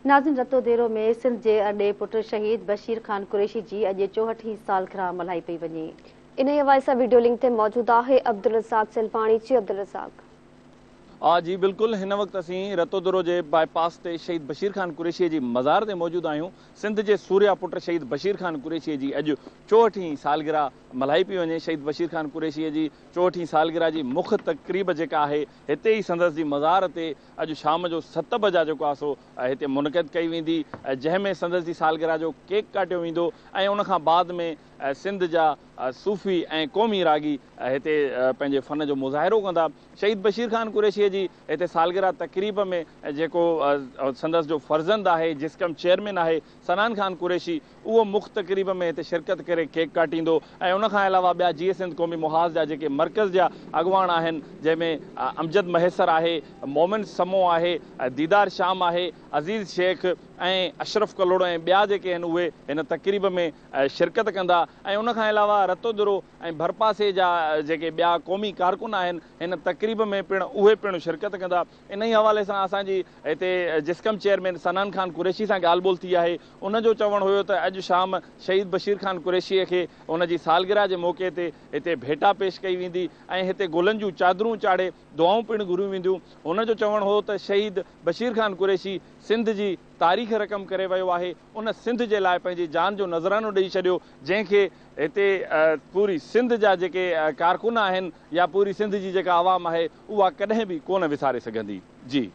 नाज़िन रतोदेरो में सिंध जे अॾे पुट शहीद बशीर खान कुरैशी जी अॼु 64 सालगिरह मल्हाई पई वञे। इन हवाले सां वीडियो लिंक ते मौजूद है अब्दुल रज़ाक सिलपाणी। जी अब्दुल रज़ाक। जी बिल्कुल। हिन वक्त असी रतोदरो के बाईपास से शहीद बशीर खान कुरैशी की मज़ार से मौजूद आयूँ। सिंध के सूर्या पुट शहीद बशीर खान कुरैशी की अॼु 64 सालगिरह मल्हाई पई वञे। शहीद बशीर खान कुरैशी की 64 सालगिरह की मुख्य तकरीब जेका है हिते ही संदसि जी मज़ार ते अॼु शाम जो 7 बजे जेको आहे सो हिते मुनक़िद कई वेंदी, जंहिंमें संदसि जी सालगिरह जो केक काटियो वेंदो ऐं उन खां बाद में सिंध जा सूफ़ी ऐं क़ौमी रागी हिते पंहिंजे फ़न जो मुज़ाहिरो कंदा। शहीद बशीर खान कुरैशी जी हिते सालगिरह तकरीब में जेको संदसि जो फर्ज़ंद आहे, जिस्कम चेयरमैन आहे सनान खान कुरैशी, उहो मुख्त तकरीब में हिते शिरकत करे केक काटींदो ऐं उन खां अलावा ॿिया जीए सिंध क़ौमी मुहाज़ जा जेके मर्कज़ जा अॻुवान आहिनि, जंहिंमें अमजद मैसर आहे, मोमिन समो आहे, दीदार शाम आहे, अज़ीज़ शेख ऐं अशरफ कलोड़ो ऐं ॿिया जेके आहिनि उहे हिन तकरीब में शिरकत कंदा। ऐं उन खां अलावा रतोदरो ऐं भरपासे जा जेके ॿिया क़ौमी कारकुन आहिनि हिन तकरीब में पिणु उहे पिणु शिरकत कंदा। इन ई हवाले सां असांजी हिते जिस्कम चेयरमैन सनान खान कुरैशी सां ॻाल्हि ॿोल थी आहे। उनजो चवणु हुयो त अॼु शाम शहीद बशीर खान कुरैशीअ खे उन जी सालगिरह जे मौक़े ते हिते भेटा पेश कई वेंदी ऐं हिते गुलनि जूं चादरूं चाढ़े दुआऊं पिणु घुरियूं वेंदियूं। उनजो चवणु हो त शहीद बशीर खान कुरैशी सिंध जी तारीख़ रक़म करे वियो आहे। उन सिंध जे लाइ पंहिंजी जान जो नज़रानो ॾेई छॾियो, जंहिंखे हिते पूरी सिंध जा जेके कारकुन आहिनि या पूरी सिंध जी जेका आवाम आहे उहा कॾहिं बि कोन विसारे सघंदी। जी।